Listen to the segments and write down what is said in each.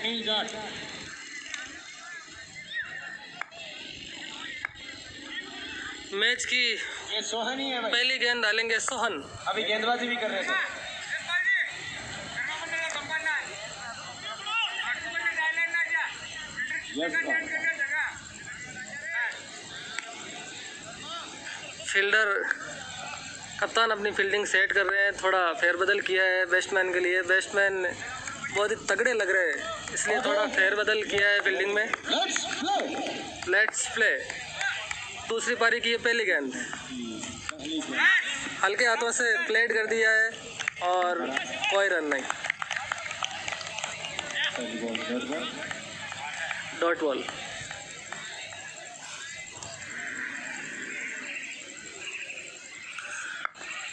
Sunil Jat. Match की ये सोहन ही है भाई। पहली गेंद डालेंगे सोहन। अभी गेंदबाजी भी कर रहे थे। फील्डर कप्तान अपनी फील्डिंग सेट कर रहे हैं। थोड़ा फेरबदल किया है बैट्समैन के लिए। बैट्समैन बहुत ही तगड़े लग रहे हैं, इसलिए थोड़ा फेरबदल किया है फील्डिंग में। Let's play. दूसरी पारी की ये पहली गेंद हल्के हाथों से प्लेट कर दिया है और कोई रन नहीं। Dot ball.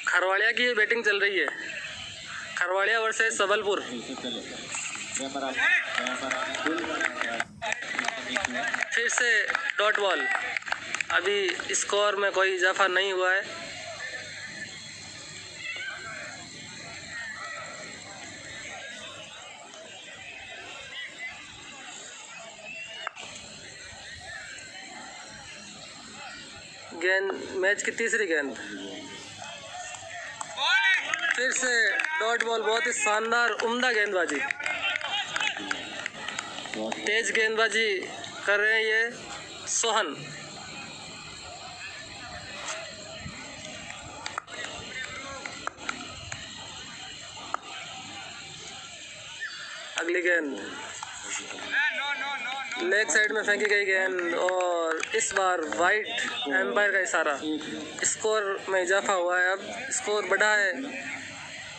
खरवाड़िया की बैटिंग चल रही है। खरवाड़िया वर्सेस सबलपुर। फिर से डॉट बॉल। अभी स्कोर में कोई इजाफा नहीं हुआ है। गेंद मैच की तीसरी गेंद। फिर से डॉट बॉल। बहुत ही शानदार उम्दा गेंदबाजी, तेज गेंदबाजी कर रहे हैं ये सोहन। अगली गेंद लेग साइड में फेंकी गई गेंद और इस बार वाइट एम्पायर का इशारा। स्कोर में इजाफा हुआ है। अब स्कोर बढ़ा है।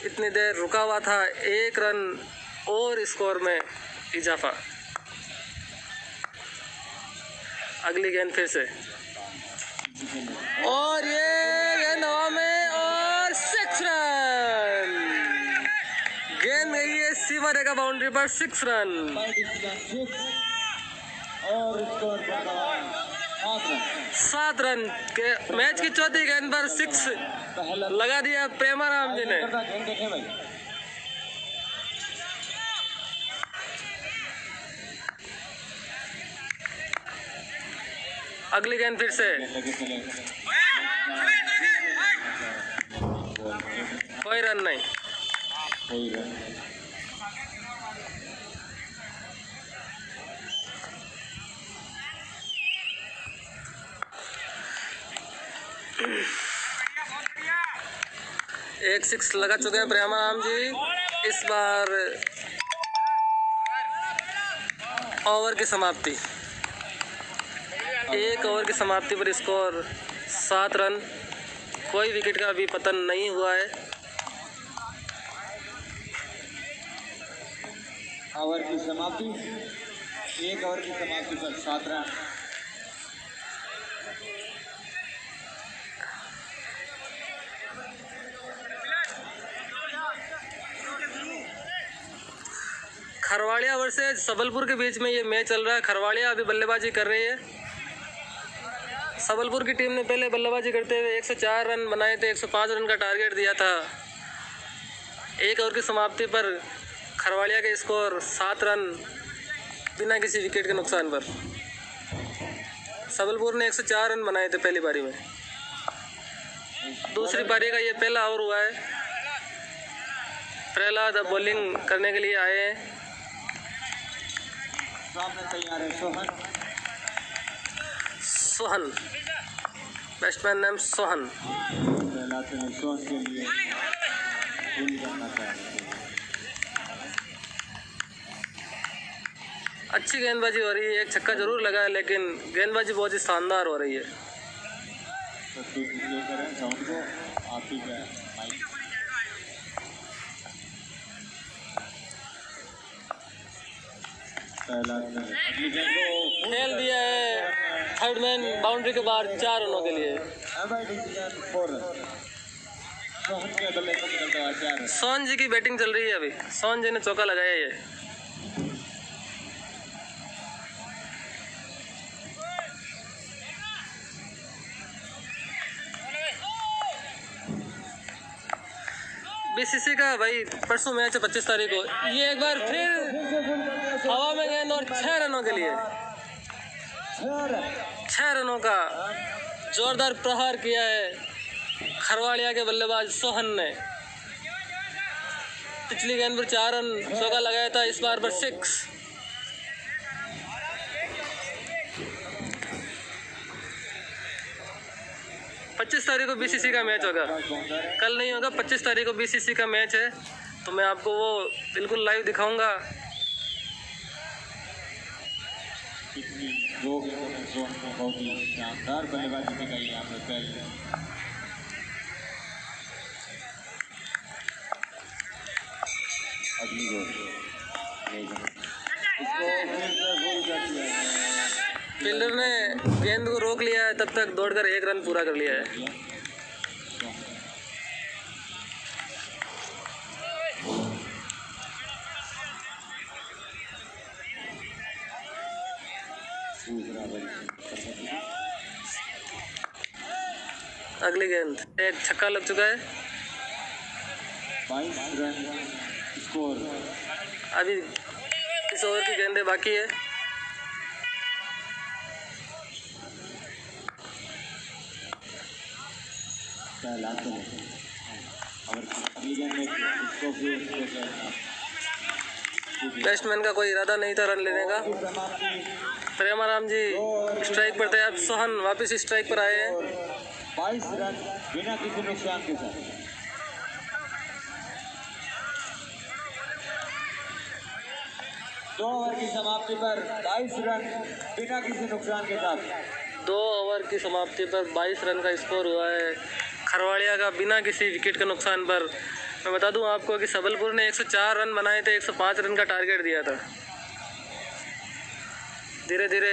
इतनी देर रुका हुआ था। 1 रन और स्कोर में इजाफा। अगली गेंद फिर से और ये गेंद हवा में और 6 रन। गेंद गई है सीमा रेखा बाउंड्री पर। 6 रन। और स्कोर 7 रन के मैच की चौथी गेंद पर 6 लगा दिया प्रेमाराम जी ने। अगली गेंद फिर से कोई रन नहीं। एक 6 लगा चुके हैं प्रेमाराम जी। इस बार ओवर की समाप्ति। 1 ओवर की समाप्ति पर स्कोर 7 रन। कोई विकेट का अभी पतन नहीं हुआ है। ओवर की समाप्ति। 1 ओवर की समाप्ति पर 7 रन। खरवाड़िया वर्सेस सबलपुर के बीच में ये मैच चल रहा है। खरवाड़िया अभी बल्लेबाजी कर रही है। सबलपुर की टीम ने पहले बल्लेबाजी करते हुए 104 रन बनाए थे। 105 रन का टारगेट दिया था। 1 ओवर की समाप्ति पर खरवाड़िया के स्कोर 7 रन बिना किसी विकेट के नुकसान पर। सबलपुर ने 104 रन बनाए थे पहली पारी में। दूसरी पारी का ये पहला ओवर हुआ है। प्रहलाद अब बॉलिंग करने के लिए आए हैं। सामने तैयार है सोहन। बैट्समैन नाम सोहन। सोहन के लिए अच्छी गेंदबाजी हो रही है। एक छक्का जरूर लगा है, लेकिन गेंदबाजी बहुत ही शानदार हो रही है। खेल दिया है थर्ड मैन बाउंड्री के बाहर 4 रनों के लिए। सोहन जी की बैटिंग चल रही है। अभी सोहन जी ने चौका लगाया है। बीसीसी का भाई परसों मैच है 25 तारीख को। ये एक बार फिर हवा स्कोर 6 रनों के लिए। 6 रनों का जोरदार प्रहार किया है खरवाड़िया के बल्लेबाज सोहन ने। पिछली गेंद पर 4 रन चौका लगाया था, इस बार पर 6। पच्चीस तारीख को बीसीसी का मैच होगा, कल नहीं होगा। 25 तारीख को बीसीसी का मैच है, तो मैं आपको वो बिल्कुल लाइव दिखाऊंगा। बहुत ही शानदार बल्लेबाजी दिखाई यहाँ पर पहले। अगली फील्डर ने गेंद को रोक लिया है, तब तक दौड़कर 1 रन पूरा कर लिया है। अगली गेंद, एक छक्का लग चुका है। 22 रन स्कोर। अभी इस ओवर की गेंदें बाकी है। बैट्समैन का कोई इरादा नहीं था रन लेने का। प्रेमाराम जी स्ट्राइक पर थे, अब सोहन वापस स्ट्राइक पर आए हैं। 22 रन बिना किसी नुकसान के साथ। दो ओवर की समाप्ति पर 22 रन बिना किसी नुकसान के साथ। 2 ओवर की समाप्ति पर 22 रन का स्कोर हुआ है खरवाड़िया का, बिना किसी विकेट के नुकसान पर। मैं बता दूं आपको कि सबलपुर ने 104 रन बनाए थे, 105 रन का टारगेट दिया था। धीरे धीरे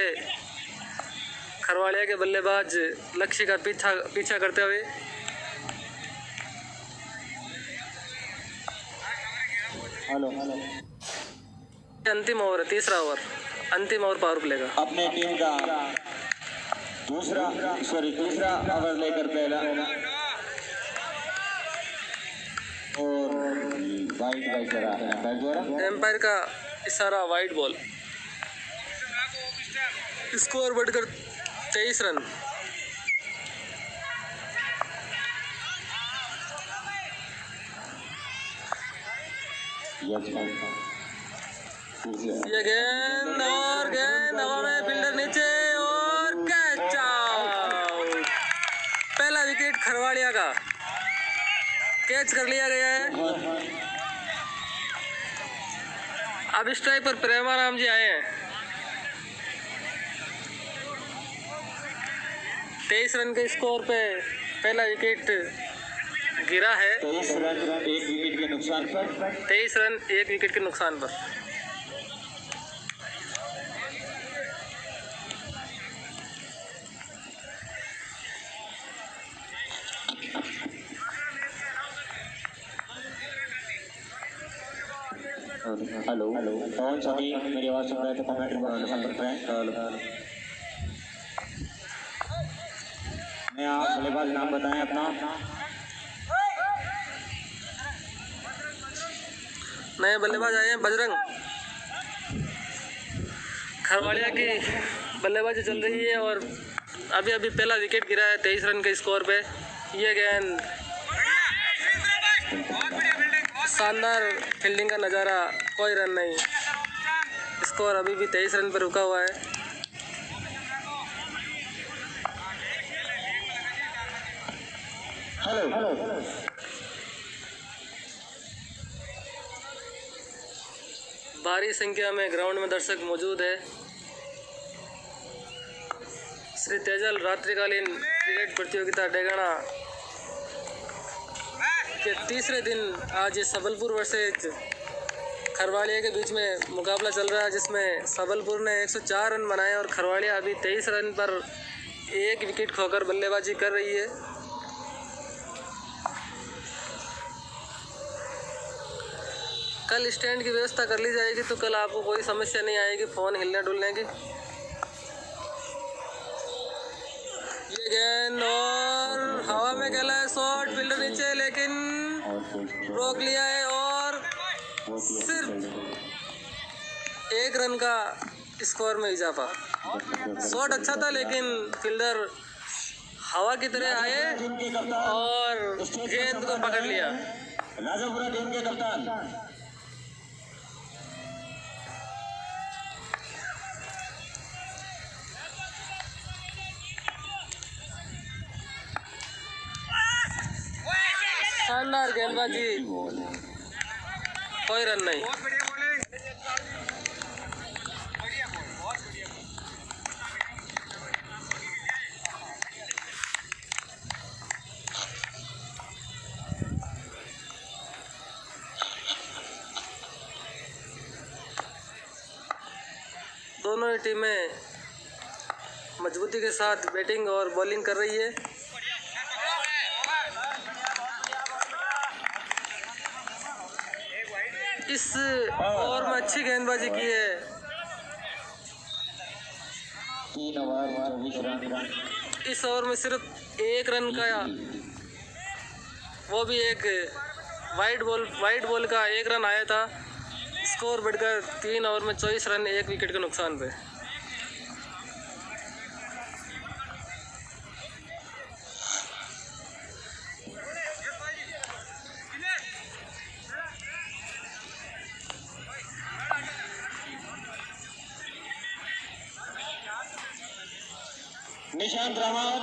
खरवाड़िया के बल्लेबाज लक्ष्य का पीछा करते हुए अंतिम ओवर है, तीसरा ओवर, अंतिम ओवर पावर प्ले का। अपने टीम का दूसरा ओवर लेकर पहला और वाइड बाई करा एम्पायर का इशारा, वाइड बॉल। स्कोर बढ़कर 23 रन। ये गेंद और गेंद हवा में, फील्डर नीचे और कैच आउट। पहला विकेट खरवाड़िया का, कैच कर लिया गया है। अब स्ट्राइक पर प्रेमाराम जी आए हैं। 23 रन के स्कोर पे पहला विकेट गिरा है। 23 रन 1 विकेट के नुकसान पर। 23 रन 1 विकेट के नुकसान पर। हेलो कौन सभी मेरी आवाज सुन रहे थे? कमेंट्री बॉक्स में संपर्क करें। मैं आप बल्लेबाज नाम बताएं अपना। नए बल्लेबाज आए हैं बजरंग। खरवाड़िया की बल्लेबाजी चल रही है और अभी अभी पहला विकेट गिरा है 23 रन के स्कोर पे। ये गेंद, शानदार फील्डिंग का नज़ारा, कोई रन नहीं। स्कोर अभी भी 23 रन पर रुका हुआ है। हेलो भारी संख्या में ग्राउंड में दर्शक मौजूद है। श्री तेजल रात्रिकालीन क्रिकेट प्रतियोगिता डेगाना के तीसरे दिन आज सबलपुर वर्सेज खरवाड़िया के बीच में मुकाबला चल रहा है, जिसमें सबलपुर ने 104 रन बनाए और खरवाड़िया अभी 23 रन पर 1 विकेट खोकर बल्लेबाजी कर रही है। कल स्टैंड की व्यवस्था कर ली जाएगी, तो कल आपको कोई समस्या नहीं आएगी फ़ोन हिलने डुलने की। ये गेंद और हवा में खेला है, शॉट, फील्डर नीचे, लेकिन रोक लिया है और सिर्फ 1 रन का स्कोर में इजाफा। शॉट अच्छा था लेकिन फील्डर हवा की तरह आए और गेंद को पकड़ लिया। राजापुरा टीम के कप्तान शानदार गेंदबाजी, कोई रन नहीं। दोनों ही टीमें मजबूती के साथ बैटिंग और बॉलिंग कर रही है। इस ओवर में अच्छी गेंदबाजी की है। 3 ओवर 24 रन। इस ओवर में सिर्फ 1 रन का, वो भी एक वाइड बॉल का 1 रन आया था। स्कोर बढ़कर 3 ओवर में 24 रन 1 विकेट के नुकसान पे। निशांत रामावत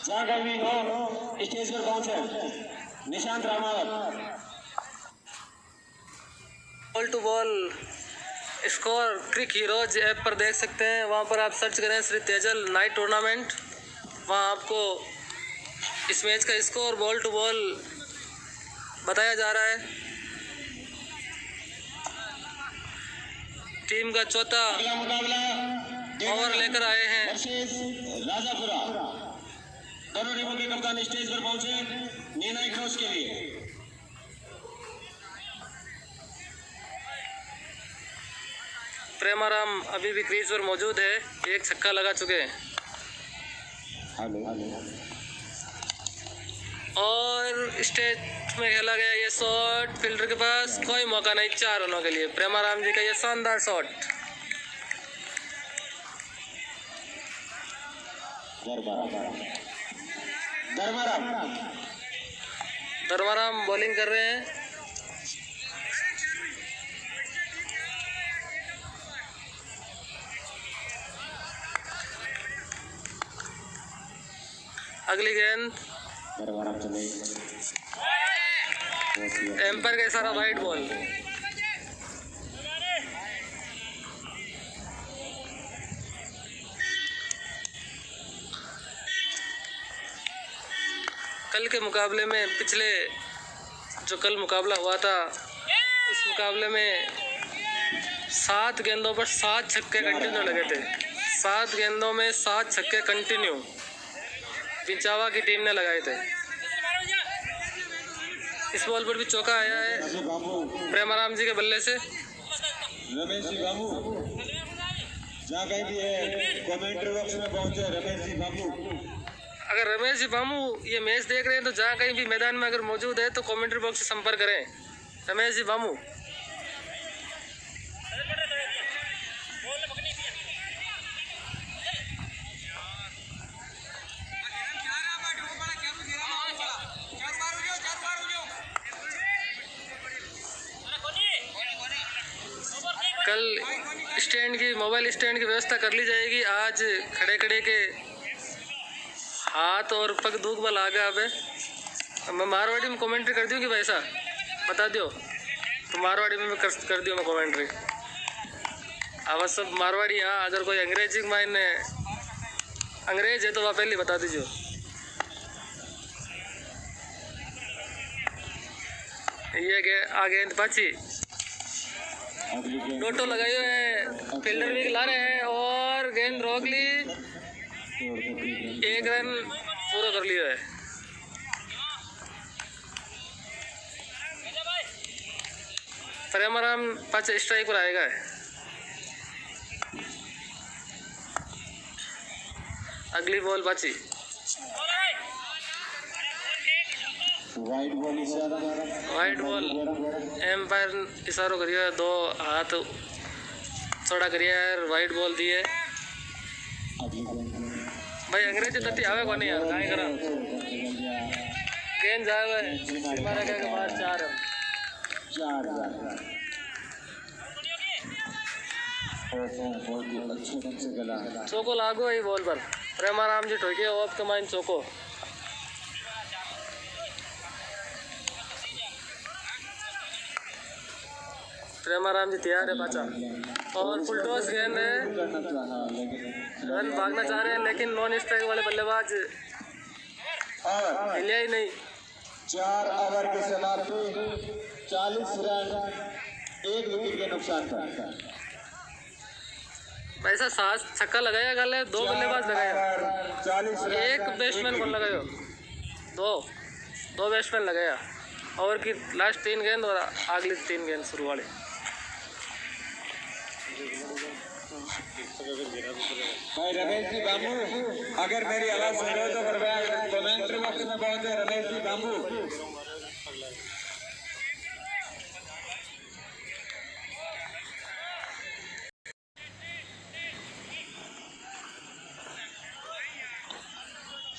जहाँ कहीं भी हो स्टेज पर पहुंचे। Nishant Ramawat ball to ball score CricHeroes app पर देख सकते हैं। वहाँ पर आप सर्च करें श्री तेजल नाइट टूर्नामेंट, वहाँ आपको इस मैच का स्कोर बॉल टू बॉल बताया जा रहा है। टीम का चौथा अगला मुकाबला ओवर लेकर आए हैं राजापुरा। दोनों टीमों के कप्तान स्टेज पर पहुंचे निर्णायक टॉस के लिए। प्रेमाराम अभी भी क्रीज पर मौजूद है, 1 छक्का लगा चुके हैं। और स्टेज में खेला गया ये शॉट, फील्डर के पास कोई मौका नहीं 4 रनों के लिए। प्रेमाराम जी का ये शानदार शॉट। धर्माराम बॉलिंग कर रहे हैं। अगली गेंद एम्पायर का इशारा, वाइड बॉल। कल के मुकाबले में, पिछले जो कल मुकाबला हुआ था उस मुकाबले में 7 गेंदों पर 7 छक्के कंटिन्यू लगे थे। 7 गेंदों में 7 छक्के कंटिन्यू पिंचावा की टीम ने लगाए थे। इस बॉल पर भी चौका आया है प्रेमाराम जी के बल्ले से। रमेश जी बाबू जहाँ कहीं भी है कमेंट्री बॉक्स में पहुंचे रमेश जी बाबू। अगर रमेश जी बाबू ये मैच देख रहे हैं तो जहाँ कहीं भी मैदान में अगर मौजूद है तो कमेंट्री बॉक्स से संपर्क करें। रमेश जी बाबू कल स्टैंड की, मोबाइल स्टैंड की व्यवस्था कर ली जाएगी। आज खड़े खड़े के हाथ और पग दुख बल आ गया। अब मैं मारवाड़ी में कमेंट्री कर दूँ कि वैसा बता दियो तो मारवाड़ी में कर दियो मैं कमेंट्री। अब सब मारवाड़ी, हाँ अगर कोई अंग्रेजी मायने अंग्रेज है तो वह पहले बता दीजिए। ये आगे पाची टोटो लगाए हुए हैं, फील्डर भी ला रहे हैं और गेंद रोक ली। 1 रन पूरा कर लिया है। प्रेमाराम 5 स्ट्राइक पर आएगा। अगली बॉल पाची, वाइड बॉल। एम्पायर इशारो करिए, 2 हाथ थोड़ा करियर वाइट बॉल दी है भाई। अंग्रेजी तथ्य आवे को नहीं यार, काय करा गेंद जाए हमारा क्या के बाद 4 रन। चौको लागो ही बॉल पर प्रेमाराम जी ठोके ऑफ के माइन चौको। प्रेमाराम जी तैयार है पाचा और फुल टॉस गेंद है। रन भागना चाह रहे हैं लेकिन नॉन स्ट्राइक वाले बल्लेबाज हिलिया ही नहीं। 4 ओवर की समाप्ति, 40 रन 1 विकेट के नुकसान पर। वैसा 7 छक्का लगाया गल है, 2 बल्लेबाज लगाया, 1 बैट्समैन को लगायो, 2 बैट्समैन लगाया। ओवर की लास्ट 3 गेंद और अगली 3 गेंद शुरू वाले। भाई रमेश जी बाबू, अगर मेरी आवाज सुन रहे हो तो कृपया कमेंट्री बॉक्स में पहुंचे। रमेश जी बाबू,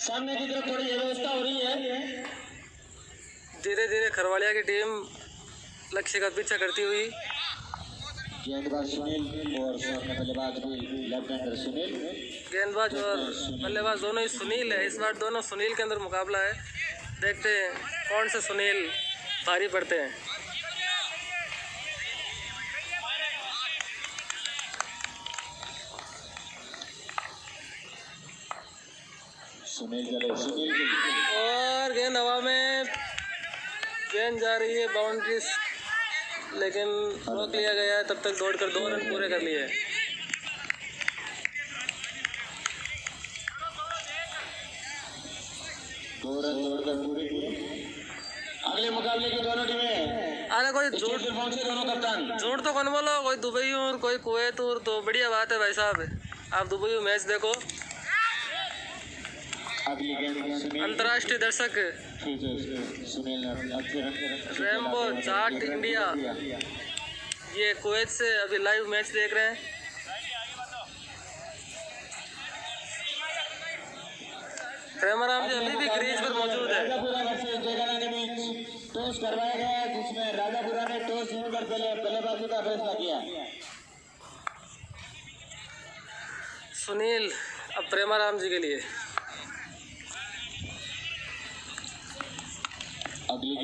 सामने की तरफ थोड़ी व्यवस्था हो रही है। धीरे धीरे खरवालिया की टीम लक्ष्य का पीछा करती हुई। गेंदबाज सुनील और बल्लेबाज भी लेफ्ट हैंडर सुनील। गेंदबाज और बल्लेबाज दोनों ही सुनील है। इस बार दोनों सुनील के अंदर मुकाबला है। देखते हैं कौन से सुनील भारी पड़ते हैं। सुनील और गेंद हवा में, गेंद जा रही है बाउंड्री लेकिन रोक लिया गया है। तब तक दौड़कर 2 रन पूरे कर लिए। अगले मुकाबले की दोनों टीमें अरे कोई झूठ पहुंचे, दोनों कप्तान। झूठ तो कौन बोलो, कोई दुबई और कोई कुवैत और, तो बढ़िया बात है भाई साहब। आप दुबई में मैच देखो। अंतर्राष्ट्रीय दर्शक रेम्बो जाट इंडिया ये कुवैत से अभी लाइव मैच देख रहे हैं। प्रेमाराम जी अभी भी क्रीज पर मौजूद है। टॉस करवाया गया जिसमें राजापुरा ने टॉस जीतकर पहले बल्लेबाजी का फैसला किया। सुनील अब प्रेमाराम जी के लिए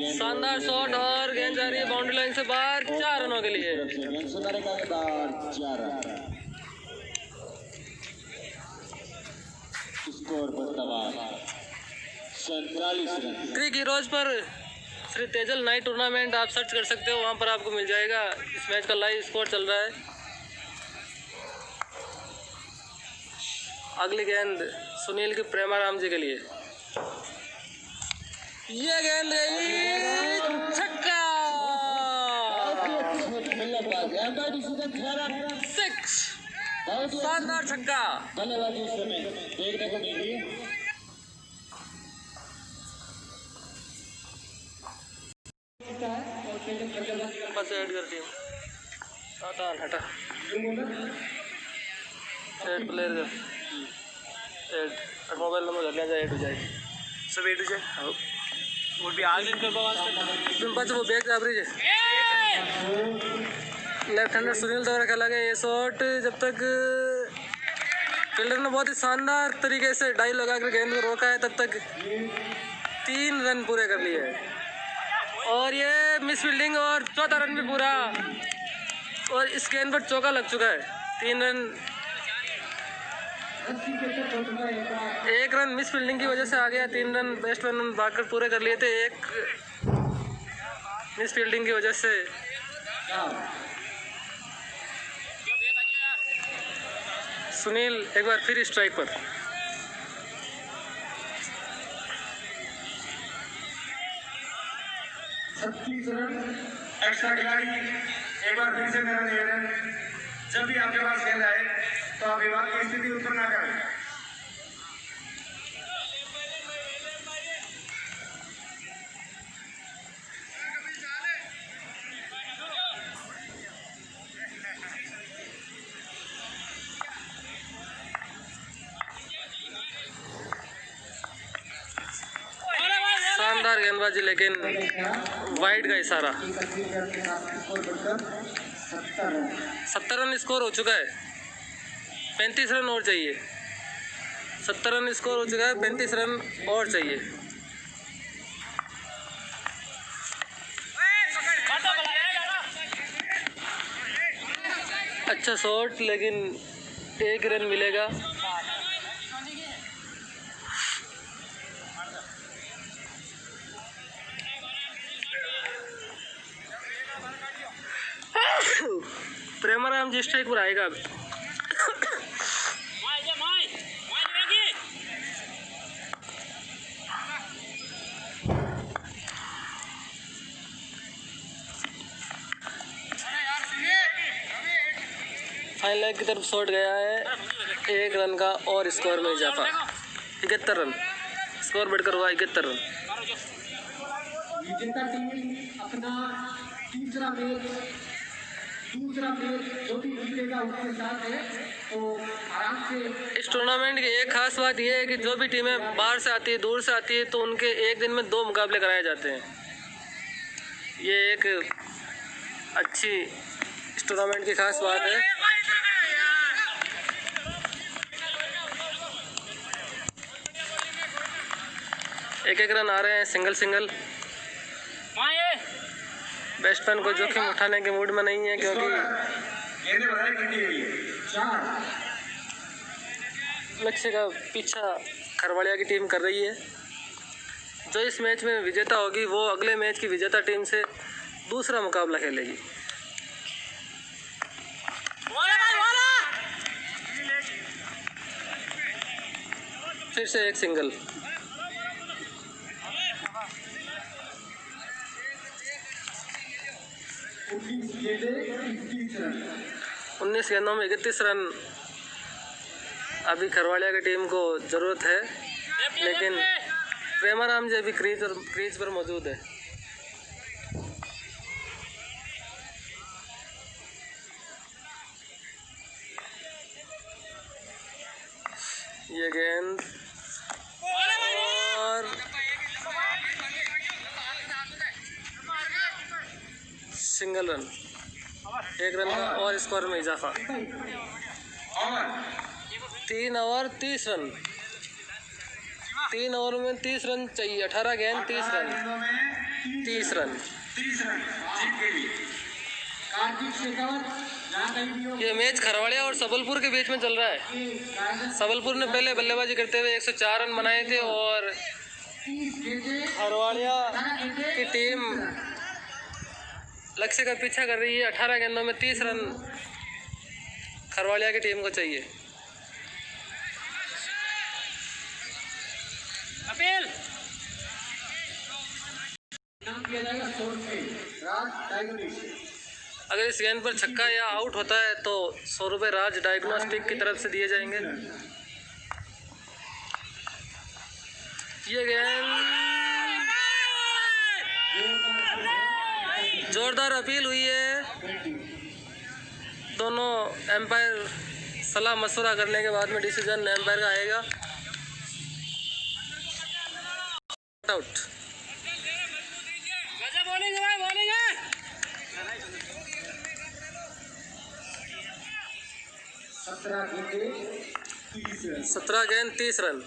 शानदार शॉट और गेंद जा रही है बाउंड्री लाइन से बाहर 4 रनों के लिए। स्कोर पर 47 रन। क्रिक हीरोज पर श्री तेजल नाइट टूर्नामेंट आप सर्च कर सकते हो, वहां पर आपको मिल जाएगा। इस मैच का लाइव स्कोर चल रहा है। अगली गेंद सुनील की प्रेमाराम जी के लिए। ये गेंद गई छक्का, 6 शानदार छक्का। बल्लेबाजी इस समय देखने को मिल रही है। बस ऐड कर दी हटा ऐड प्लेयर कर ऐड मोबाइल नंबर घर ले जाए, ऐड हो जाएगी सब, ऐड हो जाए। हाँ वो भी आग लिख कर बस वो बैग जा रही है। लेफ्ट हैंडर सुनील द्वारा खेला गया ये शॉट, जब तक फील्डर ने बहुत ही शानदार तरीके से डाई लगाकर गेंद को रोका है, तब तक 3 रन पूरे कर लिए और ये मिस फील्डिंग और 4था रन भी पूरा और इस गेंद पर चौका लग चुका है। 3 रन, 1 रन मिस फील्डिंग की वजह से आ गया। 3 रन बैट्समैन भागकर पूरे कर लिए थे, 1 मिस फील्डिंग की वजह से। सुनील एक बार फिर स्ट्राइक पर। एक्स्ट्रा खिलाड़ी एक बार फिर से मेरा निवेदन, जब भी आपके पास गेंद आए तो आप विवाद की स्थिति उत्पन्न ना करें। गेंदबाजी, लेकिन वाइड का इशारा। 70 रन स्कोर हो चुका है, 35 रन और चाहिए। 70 रन स्कोर हो चुका है, 35 रन और चाहिए। अच्छा शॉट, लेकिन 1 रन मिलेगा। प्रेमाराम जी स्ट्राइक पर आएगा। फाइनल लेग की तरफ शॉट गया है, 1 रन का और स्कोर में इजाफा। 71 रन स्कोर बढ़कर हुआ 71 रन। विजेता टीम अपना दूसरा मैच जो भी जीतेगा उसके साथ है, तो आराम से। इस टूर्नामेंट की एक खास बात यह है कि जो भी टीमें बाहर से आती है, दूर से आती है, तो उनके एक दिन में 2 मुकाबले कराए जाते हैं। ये एक अच्छी इस टूर्नामेंट की खास बात है। एक रन आ रहे हैं, सिंगल। बैट्समैन को जोखिम उठाने के मूड में नहीं है, क्योंकि लक्ष्य का पीछा खरवाड़िया की टीम कर रही है। जो इस मैच में विजेता होगी वो अगले मैच की विजेता टीम से दूसरा मुकाबला खेलेगी। फिर से एक सिंगल। 19 गेंदों में 31 रन अभी खरवाड़िया की टीम को ज़रूरत है, लेकिन प्रेमाराम जी अभी क्रीज पर मौजूद है। ये गेंद और सिंगल रन, 1 रन का और स्कोर में इजाफा। 3 ओवर 30 रन, 3 ओवर में 30 रन चाहिए। 18 गेंद 30 रन, 30 रन। ये मैच खरवाड़िया और सबलपुर के बीच में चल रहा है। सबलपुर ने पहले बल्लेबाजी करते हुए 104 रन बनाए थे और खरवाड़िया की टीम लक्ष्य का पीछा कर रही है। 18 गेंदों में 30 रन खरवाड़िया की टीम को चाहिए। अपील अगर इस गेंद पर छक्का या आउट होता है तो 100 रुपये राज डायग्नोस्टिक की तरफ से दिए जाएंगे। ये गेंद जोरदार अपील हुई है। दोनों एम्पायर सलाह मशवरा करने के बाद में डिसीजन एम्पायर का आएगा। आउट। सत्रह गेंद 30 रन।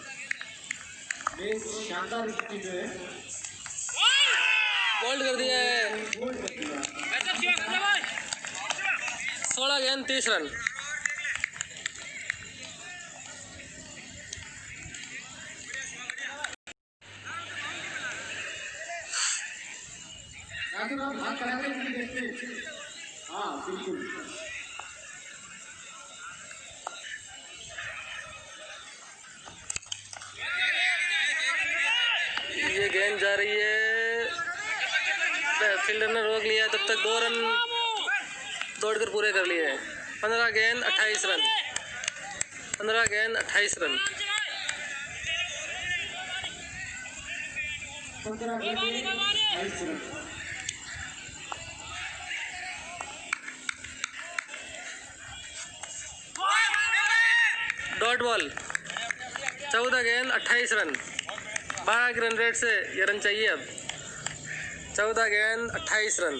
बोल्ड कर दिया है। 16 गेंद 30 रन। हाँ बिल्कुल। ये गेंद जा रही है, फील्डर ने रोक लिया। तब तक 2 रन दौड़कर पूरे कर लिए हैं। 15 गेंद 28 रन। 15 गेंद 28 रन। 15 गेंद 28 रन। Dot ball. 14 गेंद 28 रन। 12 के रन रेट से ये रन चाहिए अब। 14 गेंद 28 रन।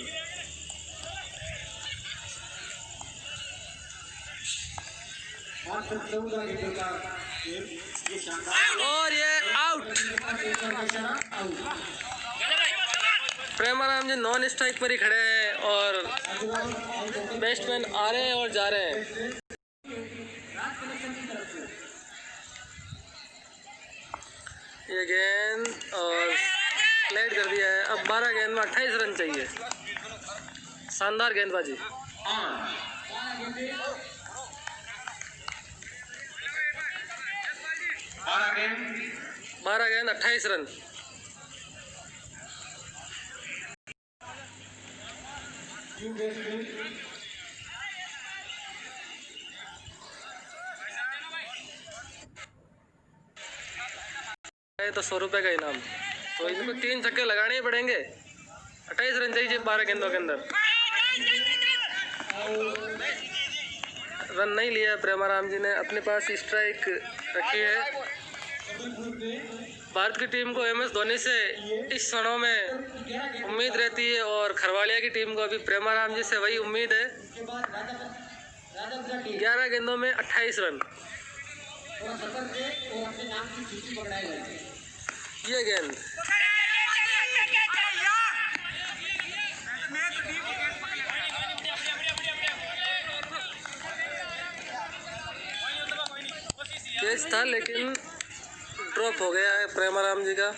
मात्र 14 गेंदों का खेल, ये शानदार और ये आउट। प्रेमाराम जी नॉन स्ट्राइक पर ही खड़े हैं और बैट्समैन आ रहे हैं और जा रहे हैं। ये गेंद और फ्लैट कर दिया है। अब 12 गेंद में 28 रन चाहिए। शानदार गेंदबाजी। 12 गेंद 28 रन। तो 100 रुपये का इनाम। तो इनको 3 छक्के लगाने ही पड़ेंगे। 28 रन चाहिए 12 गेंदों के अंदर। रन नहीं लिया प्रेमाराम जी ने, अपने पास स्ट्राइक रखी है। भारत की टीम को MS धोनी से इस क्षणों में उम्मीद रहती है और खरवालिया की टीम को अभी प्रेमाराम जी से वही उम्मीद है। 11 गेंदों में 28 रन। ये गेंद तेज था लेकिन ड्रॉप हो गया है प्रेमाराम जी का।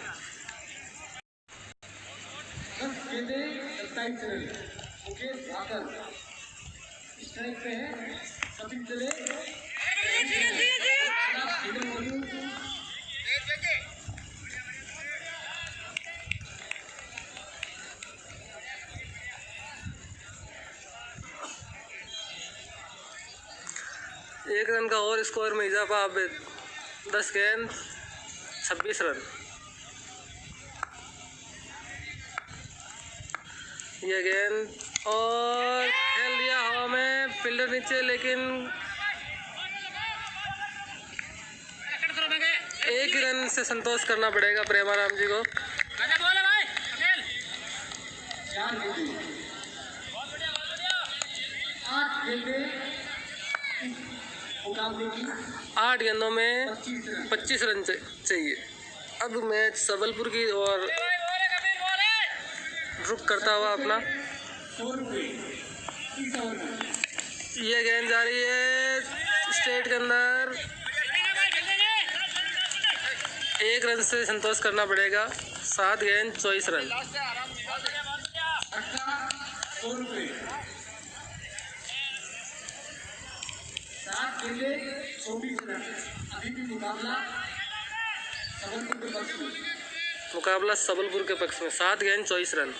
स्ट्राइक पे है सभी चले। एक रन का और स्कोर में इजाफा। अब 10 गेंद 26 रन। ये गेंद और खेल दिया हवा में, फील्डर नीचे, लेकिन एक ही रन से संतोष करना पड़ेगा प्रेमाराम जी को। 8 गेंदों में 25 रन चाहिए। अब मैच सबलपुर की ओर रुक करता हुआ अपना। ये गेंद जा रही है स्ट्रेट के अंदर। 1 रन से संतोष करना पड़ेगा। 7 गेंद 24 रन। 7 गेंदे 24 रन। अभी भी मुकाबला सबलपुर के पक्ष में। मुकाबला सबलपुर के पक्ष में। 7 गेंद 24 रन।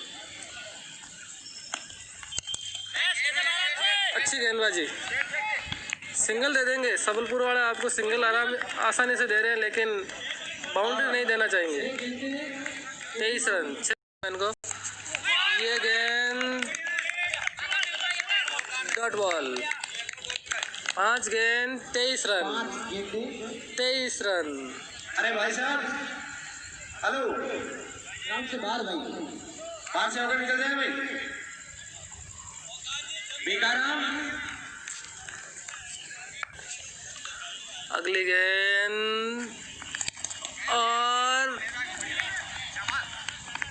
अच्छी गेंदबाजी। सिंगल दे देंगे सबलपुर वाले, आपको सिंगल आसानी से दे रहे हैं, लेकिन बाउंड्री नहीं देना चाहेंगे। 23 रन 6 रन को। ये गेंद डॉट बॉल। 5 गेंद 23 रन। 23 रन। अरे भाई साहब, हेलो, ग्राउंड से बाहर भाई, बाहर से होकर निकल जाए भाई। बीकाराम, अगली गेंद और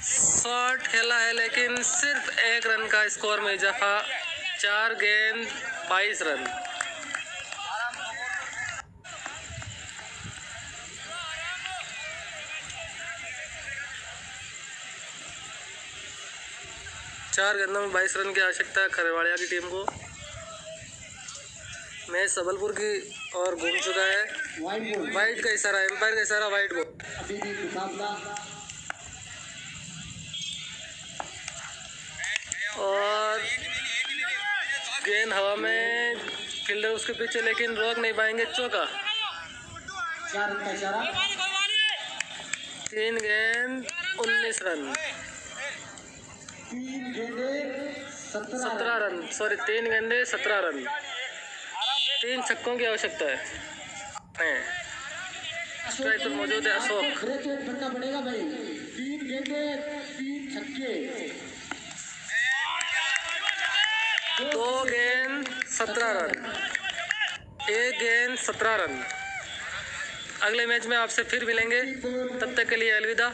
शॉट खेला है, लेकिन सिर्फ 1 रन का स्कोर में इजाफा। 4 गेंद 22 रन। चार गेंदों में 22 रन की आवश्यकता है खरवाड़िया की टीम को। मैच सबलपुर की ओर घूम चुका है। वाइट का इशारा, एम्पायर का इशारा, वाइट बॉल। अभी भी मुकाबला और गेंद हवा में, फील्डर उसके पीछे, लेकिन रोक नहीं पाएंगे। चौका। 4 रन का इशारा। 3 गेंद 19 रन। 3 गेंदे 17 रन, सॉरी 3 गेंदे 17 रन। 3 छक्कों की आवश्यकता है। स्ट्राइक पर मौजूद है अशोक। ग्रेजुएट बनना पड़ेगा भाई। 3 गेंदे 3 छक्के। गेंद 17 रन, 1 गेंद 17 रन। अगले मैच में आपसे फिर मिलेंगे, तब तक के लिए अलविदा।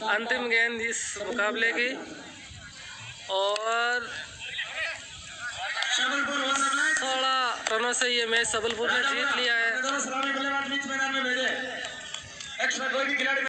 अंतिम गेंद इस मुकाबले की, और शबलपुर वन द मैच। 16 रनों से ये मैच सबलपुर ने जीत लिया है। दोनों सलामी बल्लेबाज बीच मैदान में भेजे। एक्स्ट्रा कोई भी खिलाड़ी